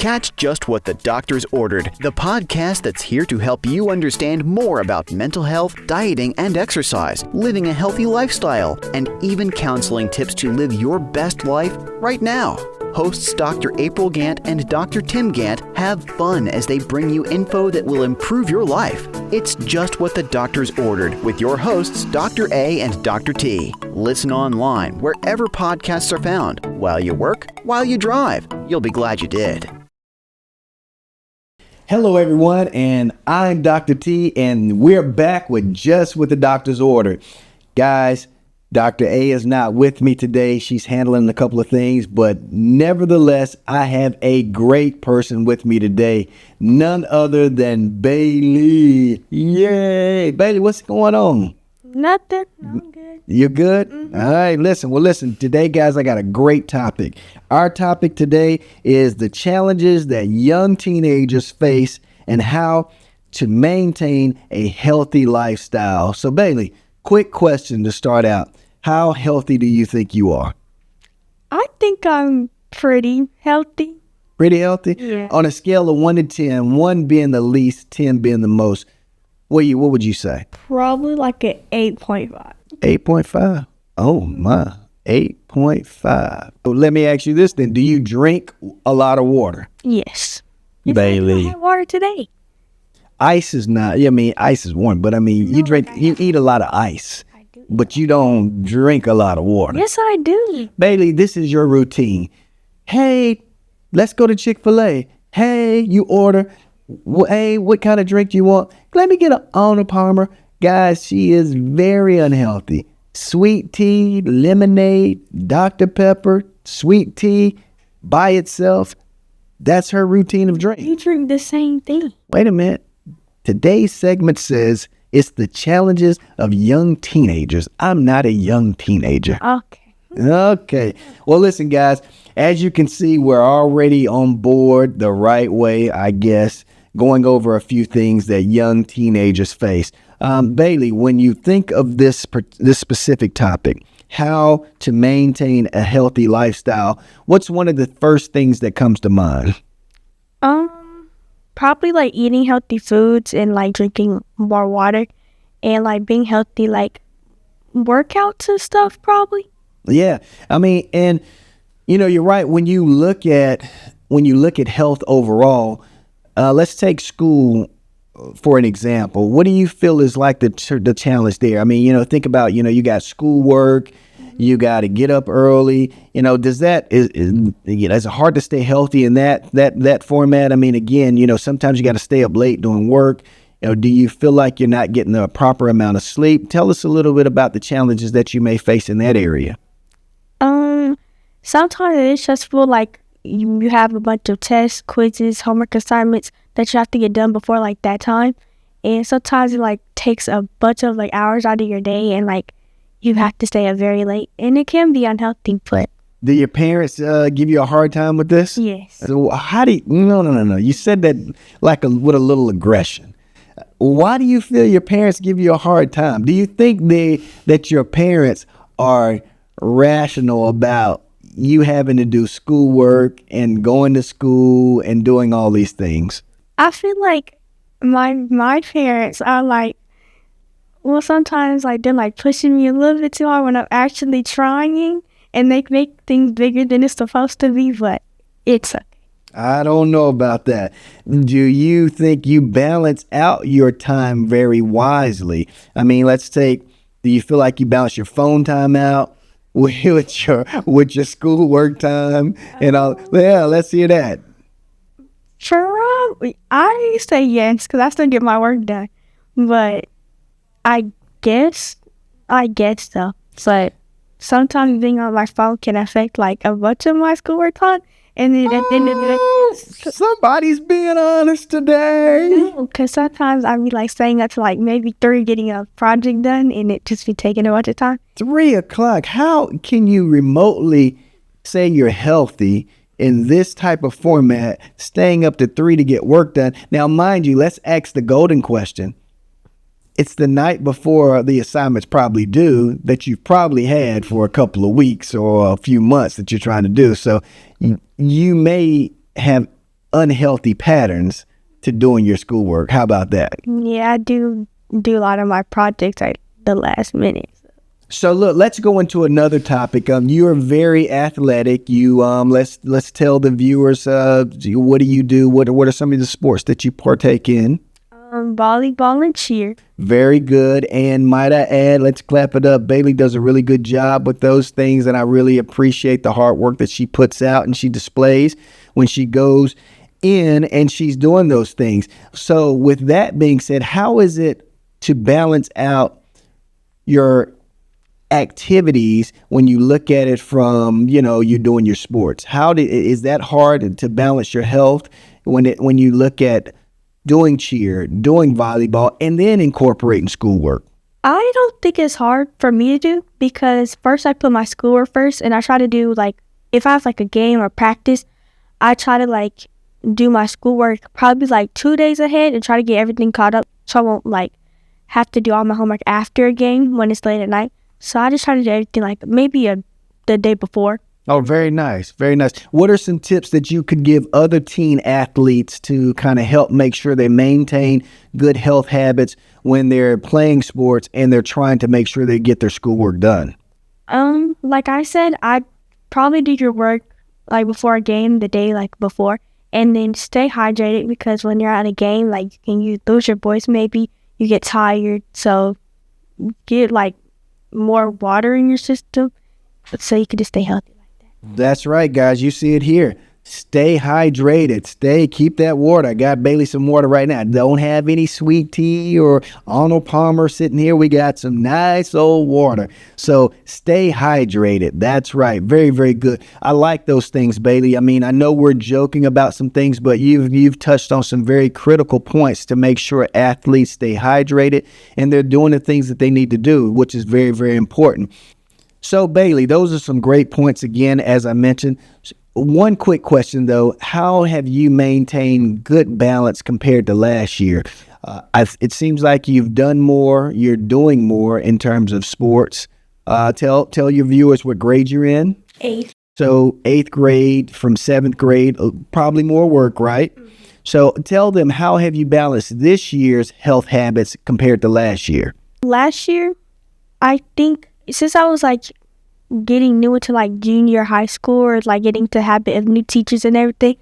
Catch Just What the Doctors Ordered, the podcast that's here to help you understand more about mental health, dieting and exercise, living a healthy lifestyle, and even counseling tips to live your best life right now. Hosts Dr. April Gant and Dr. Tim Gant have fun as they bring you info that will improve your life. It's Just What the Doctors Ordered with your hosts, Dr. A and Dr. T. Listen online wherever podcasts are found. While you work, while you drive. You'll be glad you did. Hello, everyone, and I'm Dr. T, and we're back with Just What the Doctors Ordered. Guys, Dr. A is not with me today. She's handling a couple of things, but nevertheless, I have a great person with me today. None other than Bailey. Yay! Bailey, what's going on? Nothing. I'm good. You're good? Mm-hmm. All right, listen. Today, guys, I got a great topic. Our topic today is the challenges that young teenagers face and how to maintain a healthy lifestyle. So, Bailey, quick question to start out. How healthy do you think you are? I think I'm pretty healthy. Pretty healthy? Yeah. On a scale of 1 to 10, 1 being the least, 10 being the most, what would you say? Probably like an 8.5. 8.5. Oh, my. 8.5. So let me ask you this then. Do you drink a lot of water? Yes. Bailey. I had water today. Ice is not, ice is warm, but you eat a lot of ice, but you don't drink a lot of water. Yes, I do. Bailey, this is your routine. Hey, let's go to Chick-fil-A. Hey, you order. Hey, what kind of drink do you want? Let me get an Arnold Palmer. Guys, she is very unhealthy. Sweet tea, lemonade, Dr. Pepper, sweet tea by itself. That's her routine of drink. You drink the same thing. Wait a minute. Today's segment says it's the challenges of young teenagers. I'm not a young teenager. Okay. Well, listen, guys, as you can see, we're already on board the right way, I guess, going over a few things that young teenagers face. Bailey, when you think of this specific topic, how to maintain a healthy lifestyle, what's one of the first things that comes to mind? Probably like eating healthy foods and like drinking more water and like being healthy, like workouts and stuff probably. Yeah. And you're right. When you look at health overall, let's take school for an example. What do you feel is like the challenge there? Think about, you got schoolwork, you got to get up early. Is it hard to stay healthy in that format? Again, sometimes you got to stay up late doing work. Do you feel like you're not getting the proper amount of sleep? Tell us a little bit about the challenges that you may face in that area. Sometimes it's stressful, like you have a bunch of tests, quizzes, homework assignments that you have to get done before like that time. And sometimes it like takes a bunch of like hours out of your day and like you have to stay up very late. And it can be unhealthy, but. Do your parents give you a hard time with this? Yes. So no. You said that with a little aggression. Why do you feel your parents give you a hard time? Do you think that your parents are rational about you having to do schoolwork and going to school and doing all these things? I feel like my parents are like, well, sometimes like they're like pushing me a little bit too hard when I'm actually trying, and they make things bigger than it's supposed to be, but it's okay. I don't know about that. Do you think you balance out your time very wisely? Do you feel like you balance your phone time out with your schoolwork time and all? Yeah, let's hear that. I say yes because I still get my work done, but I guess so. So sometimes being on my phone can affect like a bunch of my schoolwork time, and then at the end of the day, somebody's being honest today. Because sometimes I be like staying up to like maybe 3 getting a project done, and it just be taking a bunch of time. 3 o'clock. How can you remotely say you're healthy in this type of format, staying up to 3 to get work done? Now, mind you, let's ask the golden question. It's the night before the assignments probably due that you've probably had for a couple of weeks or a few months that you're trying to do. So you may have unhealthy patterns to doing your schoolwork. How about that? Yeah, I do a lot of my projects at the last minute. So look, let's go into another topic. You are very athletic. You let's tell the viewers what do you do? What are some of the sports that you partake in? Volleyball and cheer. Very good. And might I add, let's clap it up. Bailey does a really good job with those things, and I really appreciate the hard work that she puts out and she displays when she goes in and she's doing those things. So with that being said, how is it to balance out your activities when you look at it from, you're doing your sports? Is that hard to balance your health when you look at doing cheer, doing volleyball, and then incorporating schoolwork? I don't think it's hard for me to do, because first I put my schoolwork first, and I try to do, like, if I have like a game or practice, I try to like do my schoolwork probably like 2 days ahead and try to get everything caught up, so I won't like have to do all my homework after a game when it's late at night. So I just try to do everything like maybe the day before. Oh, very nice. Very nice. What are some tips that you could give other teen athletes to kind of help make sure they maintain good health habits when they're playing sports and they're trying to make sure they get their schoolwork done? Like I said, I probably do your work like before a game, the day like before, and then stay hydrated, because when you're at a game, like you lose your voice, maybe you get tired. So get like more water in your system so you can just stay healthy. That's right, guys. You see it here. Stay hydrated. Keep that water. I got Bailey some water right now. Don't have any sweet tea or Arnold Palmer sitting here. We got some nice old water. So stay hydrated. That's right. Very, very good. I like those things, Bailey. I mean, I know we're joking about some things, but you've touched on some very critical points to make sure athletes stay hydrated and they're doing the things that they need to do, which is very, very important. So, Bailey, those are some great points again, as I mentioned. One quick question, though. How have you maintained good balance compared to last year? It seems like you've done more, you're doing more in terms of sports. Tell your viewers what grade you're in. 8th. So 8th grade from 7th grade, probably more work, right? Mm-hmm. So tell them, how have you balanced this year's health habits compared to last year? Last year, I think since I was like getting new into like junior high school, or like getting to habit of new teachers and everything,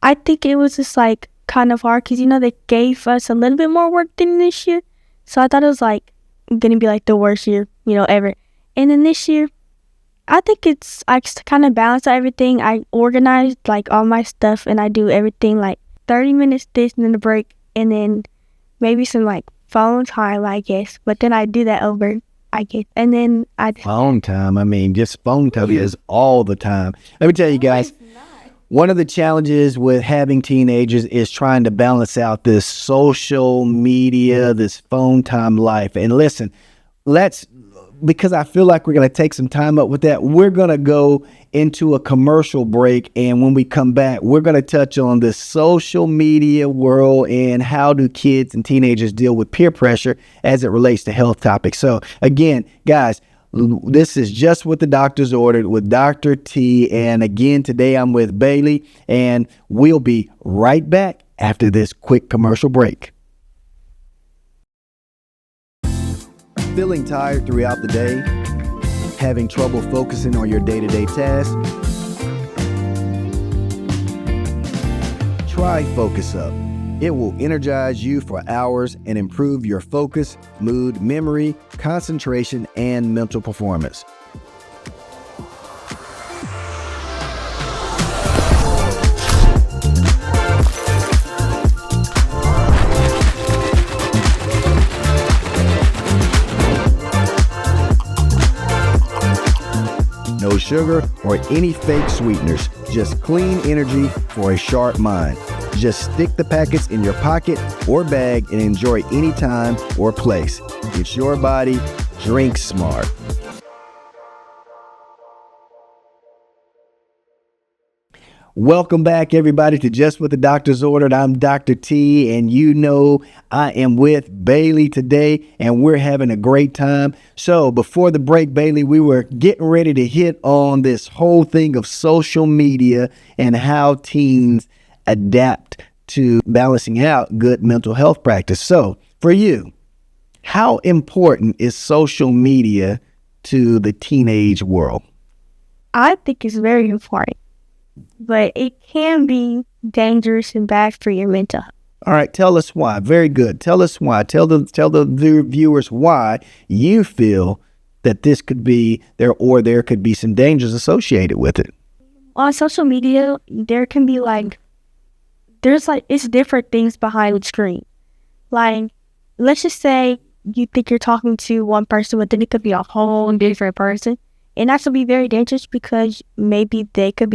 I think it was just like kind of hard, because they gave us a little bit more work than this year. So I thought it was like gonna be like the worst year ever. And then this year, I think it's I just kind of balance out everything. I organized like all my stuff, and I do everything like 30 minutes this and then a break, and then maybe some like phone time, I guess. But then I do that over, I guess. And then phone time. I mean, just phone time is all the time. Let me tell you guys, one of the challenges with having teenagers is trying to balance out this social media, this phone time life. And listen, because I feel like we're going to take some time up with that, we're going to go into a commercial break. And when we come back, we're going to touch on the social media world and how do kids and teenagers deal with peer pressure as it relates to health topics. So again, guys, this is Just What the Doctors Ordered with Dr. T. And again, today I'm with Bailey, and we'll be right back after this quick commercial break. Feeling tired throughout the day? Having trouble focusing on your day-to-day tasks? Try Focus Up. It will energize you for hours and improve your focus, mood, memory, concentration, and mental performance. No sugar or any fake sweeteners, just clean energy for a sharp mind. Just stick the packets in your pocket or bag and enjoy any time or place. It's your body. Drink smart. Welcome back, everybody, to Just What the Doctors Ordered. I'm Dr. T, and I am with Bailey today, and we're having a great time. So before the break, Bailey, we were getting ready to hit on this whole thing of social media and how teens adapt to balancing out good mental health practice. So for you, how important is social media to the teenage world? I think it's very important, but it can be dangerous and bad for your mental health. All right, tell us why. Very good. Tell us why. Tell the viewers why you feel that this could be there, or there could be some dangers associated with it. On social media, there can be it's different things behind the screen. Like, let's just say you think you're talking to one person, but then it could be a whole different person. And that could be very dangerous because maybe they could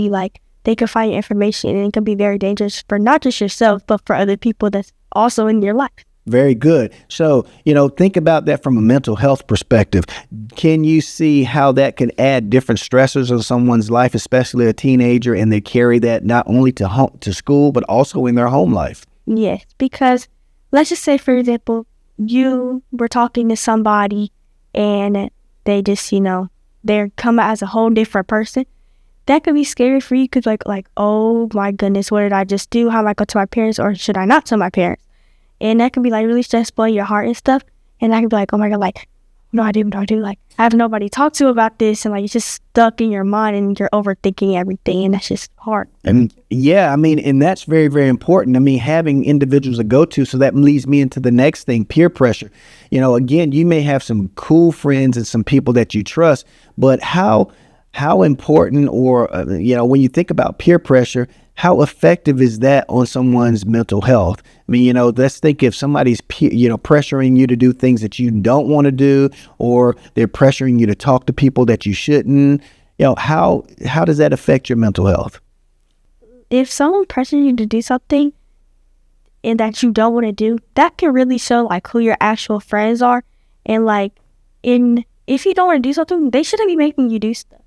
find information, and it can be very dangerous for not just yourself, but for other people that's also in your life. Very good. So, think about that from a mental health perspective. Can you see how that can add different stressors on someone's life, especially a teenager, and they carry that not only to school, but also in their home life? Yes, because let's just say, for example, you were talking to somebody and they just, they're coming as a whole different person. That could be scary for you because like, oh my goodness, what did I just do? How am I going to tell my parents, or should I not tell my parents? And that can be really stressful in your heart and stuff. And I can be like, oh my God, what do I do? I have nobody to talk to about this. And it's just stuck in your mind and you're overthinking everything. And that's just hard. And and that's very, very important. Having individuals to go to. So that leads me into the next thing, peer pressure. Again, you may have some cool friends and some people that you trust, but how important, or, when you think about peer pressure, how effective is that on someone's mental health? Let's think if somebody's, pressuring you to do things that you don't want to do, or they're pressuring you to talk to people that you shouldn't. How does that affect your mental health? If someone pressures you to do something and that you don't want to do, that can really show who your actual friends are. And if you don't want to do something, they shouldn't be making you do stuff.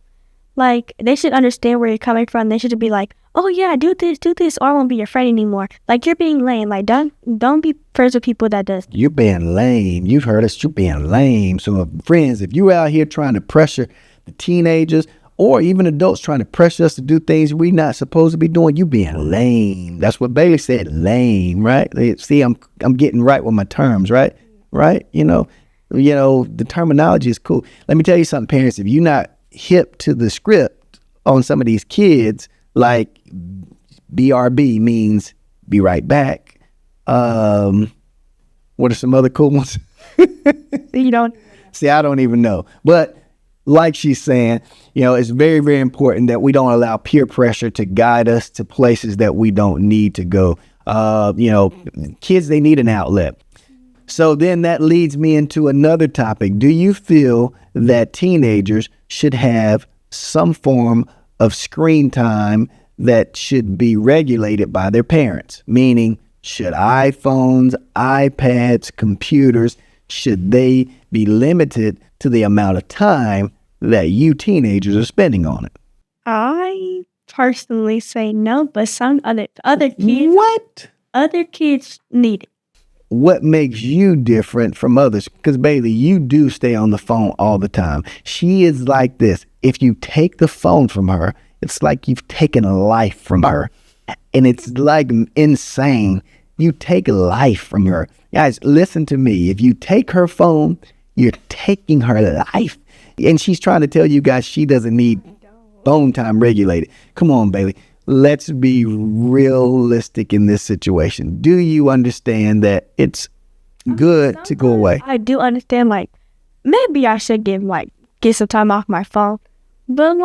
They should understand where you're coming from. They shouldn't be like, oh yeah, do this, or I won't be your friend anymore. You're being lame. Don't be friends with people that does. You're being lame. You've heard us. You're being lame. So friends, if you're out here trying to pressure the teenagers, or even adults trying to pressure us to do things we're not supposed to be doing, you being lame. That's what Bailey said, lame, right? See, I'm getting right with my terms, right? Right? The terminology is cool. Let me tell you something, parents. If you're not hip to the script on some of these kids, like BRB means be right back. What are some other cool ones? You don't see, I don't even know. But like she's saying, it's very, very important that we don't allow peer pressure to guide us to places that we don't need to go. Kids, they need an outlet. So then that leads me into another topic. Do you feel that teenagers should have some form of screen time that should be regulated by their parents? Meaning, should iPhones, iPads, computers, should they be limited to the amount of time that you teenagers are spending on it? I personally say no, but some other kids. What? Other kids need it. What makes you different from others? Because Bailey, you do stay on the phone all the time. She is like this. If you take the phone from her, it's like you've taken a life from her. And it's insane. You take life from her. Guys, listen to me. If you take her phone, you're taking her life. And she's trying to tell you guys she doesn't need phone time regulated. Come on, Bailey. Let's be realistic in this situation. Do you understand that it's good to go away? I do understand, maybe I should get some time off my phone. But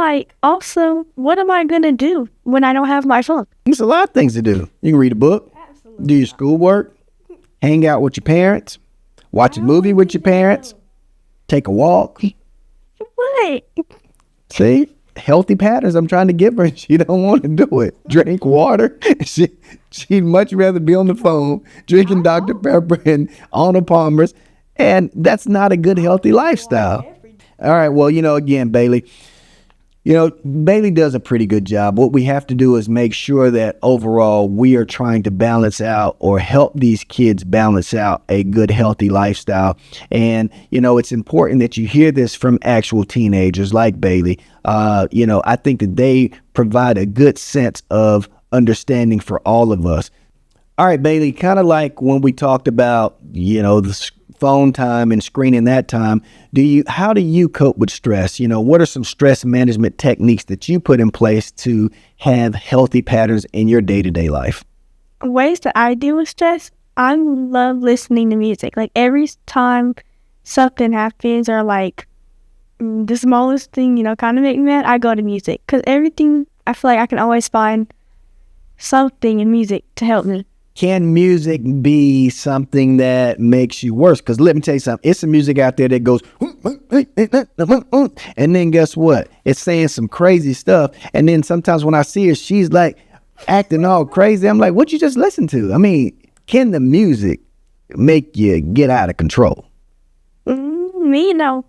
also, what am I going to do when I don't have my phone? There's a lot of things to do. You can read a book, do your schoolwork, hang out with your parents, watch a movie with your parents, take a walk. What? See? Healthy patterns I'm trying to give her. She don't want to do it. Drink water. She'd much rather be on the phone drinking Dr. Pepper and Arnold Palmer's, and that's not a good healthy lifestyle. All right, well, again, Bailey, Bailey does a pretty good job. What we have to do is make sure that overall we are trying to balance out, or help these kids balance out, a good healthy lifestyle. And it's important that you hear this from actual teenagers like Bailey. I think that they provide a good sense of understanding for all of us. All right, Bailey, kind of like when we talked about, the phone time and screening that time, how do you cope with stress? What are some stress management techniques that you put in place to have healthy patterns in your day-to-day life? Ways that I deal with stress, I love listening to music. Like every time something happens or like the smallest thing, kind of make me mad, I go to music. Because everything, I feel like I can always find something in music to help me. Can music be something that makes you worse? Because let me tell you something. It's some music out there that goes, and then guess what? It's saying some crazy stuff. And then sometimes when I see her, she's like acting all crazy. I'm like, what you just listen to? I mean, can the music make you get out of control? Me, no.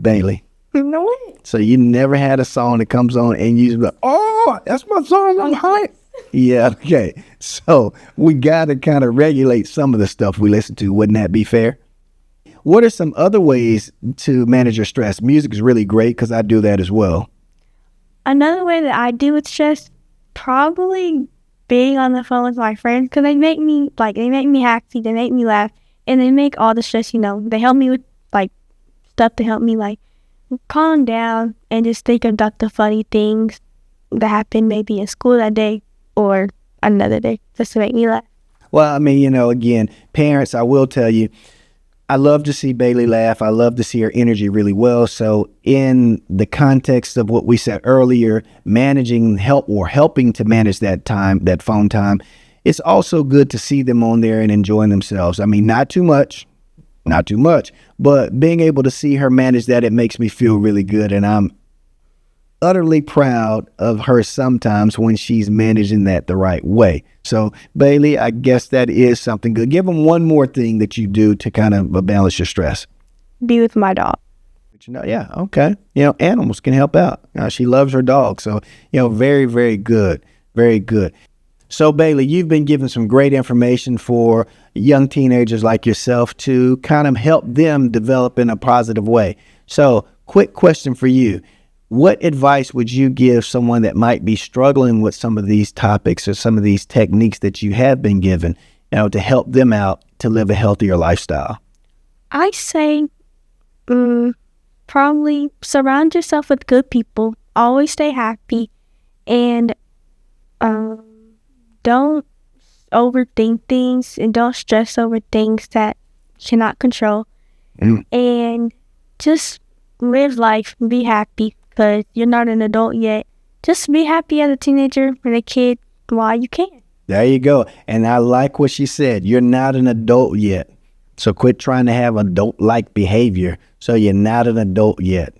Bailey. No way. So you never had a song that comes on and you just like, oh, that's my song. I'm hyped. Yeah, okay. So we got to kind of regulate some of the stuff we listen to. Wouldn't that be fair? What are some other ways to manage your stress? Music is really great because I do that as well. Another way that I deal with stress, probably being on the phone with my friends, because they make me happy, they make me laugh, and they make all the stress, they help me with like stuff to help me like calm down and just think about the funny things that happened maybe in school that day or another day, just to make me laugh. Well, I mean, again, parents, I will tell you, I love to see Bailey laugh. I love to see her energy really well. So in the context of what we said earlier, helping to manage that time, that phone time, it's also good to see them on there and enjoying themselves. I mean, not too much, but being able to see her manage that, it makes me feel really good. And I'm utterly proud of her sometimes when she's managing that the right way. So Bailey, I guess that is something good. Give them one more thing that you do to kind of balance your stress. Be with my dog. Yeah, okay. Animals can help out. She loves her dog. So, very, very good. Very good. So Bailey, you've been given some great information for young teenagers like yourself to kind of help them develop in a positive way. So quick question for you. What advice would you give someone that might be struggling with some of these topics or some of these techniques that you have been given, to help them out to live a healthier lifestyle? I say probably surround yourself with good people. Always stay happy. And don't overthink things and don't stress over things that you cannot control. And just live life and be happy. Because you're not an adult yet. Just be happy as a teenager and a kid while you can. There you go. And I like what she said. You're not an adult yet. So quit trying to have adult-like behavior. So you're not an adult yet.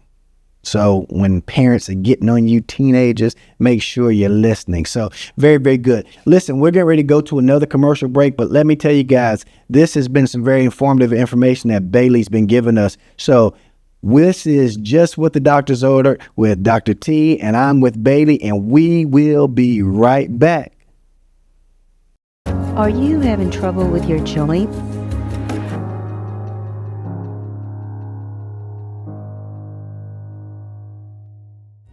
So when parents are getting on you teenagers, make sure you're listening. So very, very good. Listen, we're getting ready to go to another commercial break, but let me tell you guys, this has been some very informative information that Bailey's been giving us. So this is Just What the Doctors Ordered with Dr. T, and I'm with Bailey, and we will be right back. Are you having trouble with your joints?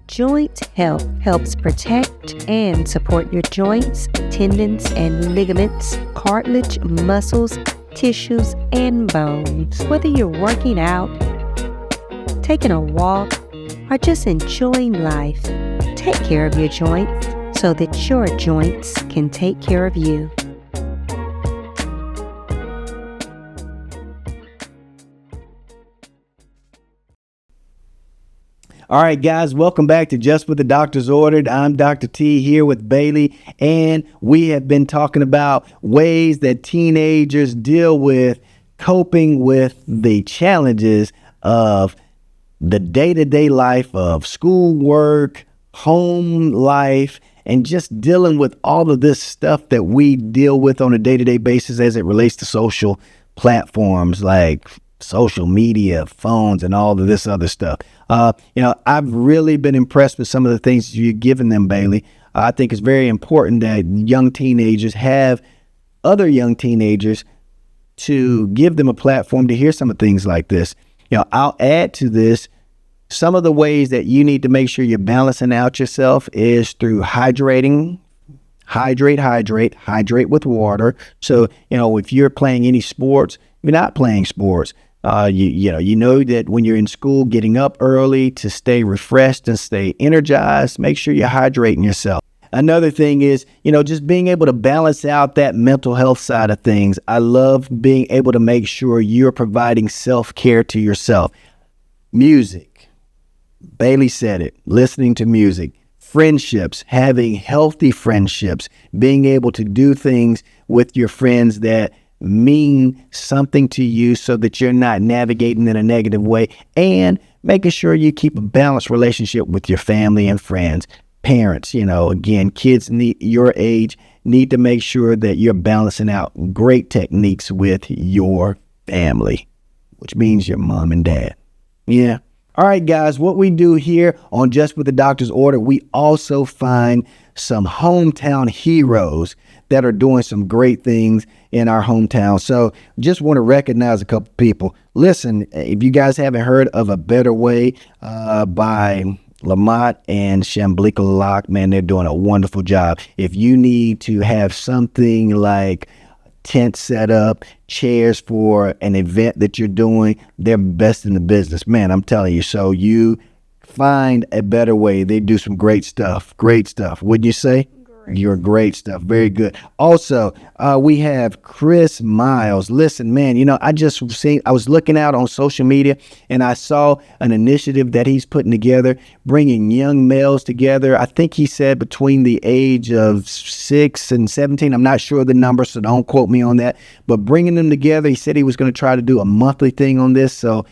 Joint Health helps protect and support your joints, tendons, and ligaments, cartilage, muscles, tissues, and bones. Whether you're working out, taking a walk, or just enjoying life, take care of your joints so that your joints can take care of you. All right, guys, welcome back to Just What the Doctors Ordered. I'm Dr. T here with Bailey, and we have been talking about ways that teenagers deal with coping with the challenges of the day-to-day life of schoolwork, home life, and just dealing with all of this stuff that we deal with on a day-to-day basis as it relates to social platforms like social media, phones, and all of this other stuff. I've really been impressed with some of the things you've given them, Bailey. I think it's very important that young teenagers have other young teenagers to give them a platform to hear some of things like this. I'll add to this Some of the ways that you need to make sure you're balancing out yourself is through hydrating. Hydrate with water. So, if you're playing any sports, if you're not playing sports, you know that when you're in school, getting up early to stay refreshed and stay energized, make sure you're hydrating yourself. Another thing is, just being able to balance out that mental health side of things. I love being able to make sure you're providing self-care to yourself. Music. Bailey said it. Listening to music. Friendships, having healthy friendships, being able to do things with your friends that mean something to you so that you're not navigating in a negative way, and making sure you keep a balanced relationship with your family and friends. Parents, again, kids your age need to make sure that you're balancing out great techniques with your family, which means your mom and dad. Yeah. All right, guys, what we do here on Just With the Doctor's Order, we also find some hometown heroes that are doing some great things in our hometown. So just want to recognize a couple people. Listen, if you guys haven't heard of A Better Way by Lamont and Shamblika Locke, man, they're doing a wonderful job. If you need to have something like tent set up, chairs for an event that you're doing, they're best in the business, man, I'm telling you. So you find A Better Way. They do some great stuff, wouldn't you say? You're great stuff. Very good. Also, we have Chris Miles. Listen, man, I was looking out on social media and I saw an initiative that he's putting together, bringing young males together. I think he said between the age of 6 and 17. I'm not sure of the number, so don't quote me on that. But bringing them together, he said he was going to try to do a monthly thing on this. So,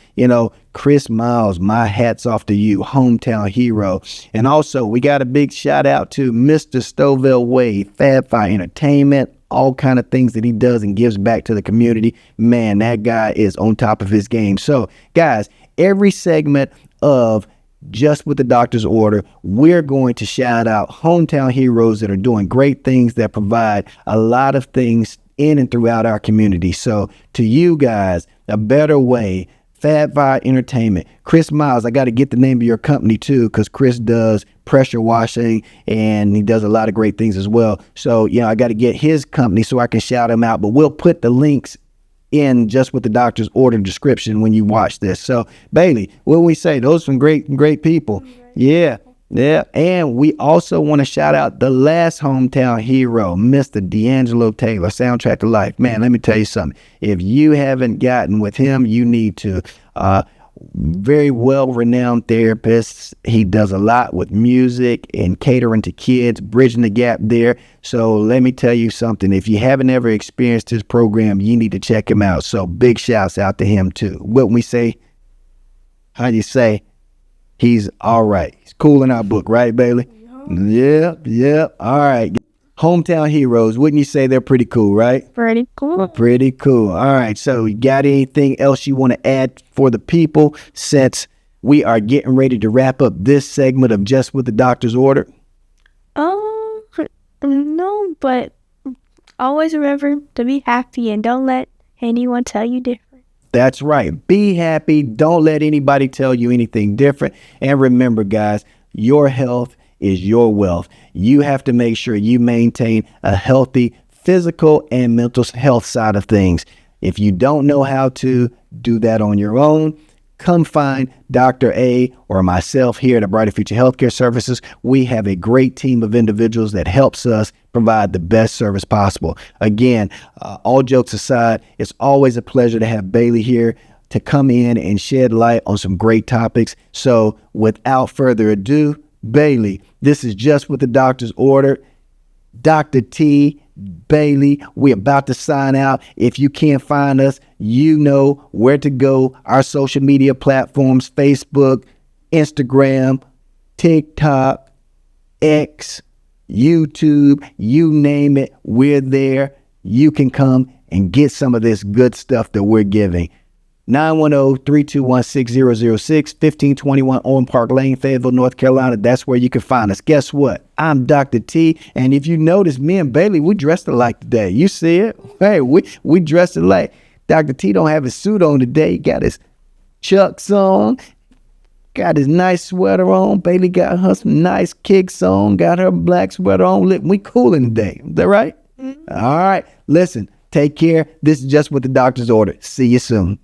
Chris Miles, my hat's off to you, hometown hero. And also, we got a big shout out to Mr. Stovell Wade, Fab Fire Entertainment, all kind of things that he does and gives back to the community. Man, that guy is on top of his game. So, guys, every segment of Just With the Doctor's Order, we're going to shout out hometown heroes that are doing great things that provide a lot of things in and throughout our community. So, to you guys, A Better Way, Fab Fire Entertainment, Chris Miles. I got to get the name of your company too, because Chris does pressure washing and he does a lot of great things as well. So, I got to get his company so I can shout him out. But we'll put the links in Just With the Doctor's Order description when you watch this. So, Bailey, what do we say? Those are some great people. Yeah. And we also want to shout out the last hometown hero, Mr. D'Angelo Taylor, Soundtrack to Life. Man, let me tell you something. If you haven't gotten with him, you need to. Very well-renowned therapist. He does a lot with music and catering to kids, bridging the gap there. So let me tell you something. If you haven't ever experienced his program, you need to check him out. So big shouts out to him too. What we say? How do you say? He's all right. He's cool in our book, right, Bailey? Yep. All right. Hometown heroes, wouldn't you say they're pretty cool, right? Pretty cool. Pretty cool. All right. So you got anything else you want to add for the people since we are getting ready to wrap up this segment of Just With the Doctor's Order? No, but always remember to be happy and don't let anyone tell you different. That's right. Be happy. Don't let anybody tell you anything different. And remember, guys, your health is your wealth. You have to make sure you maintain a healthy physical and mental health side of things. If you don't know how to do that on your own, come find Dr. A or myself here at Brighter Future Healthcare Services. We have a great team of individuals that helps us provide the best service possible. Again, all jokes aside, it's always a pleasure to have Bailey here to come in and shed light on some great topics. So without further ado, Bailey, this is Just With the Doctor's Order. Dr. T, Bailey, we're about to sign out. If you can't find us, you know where to go. Our social media platforms, Facebook, Instagram, TikTok, X, YouTube, you name it, we're there. You can come and get some of this good stuff that we're giving. 910-321-6006, 1521 Owen Park Lane, Fayetteville, North Carolina. That's where you can find us. Guess what? I'm Dr. T, and if you notice, me and Bailey, we dressed alike today. You see it? Hey, we dressed alike. Dr. T don't have his suit on today. He got his Chucks on. got his nice sweater on. Bailey got her some nice kicks on. Got her black sweater on. We cooling today. Is that right? Mm-hmm. All right. Listen, take care. This is Just What the Doctors Ordered. See you soon.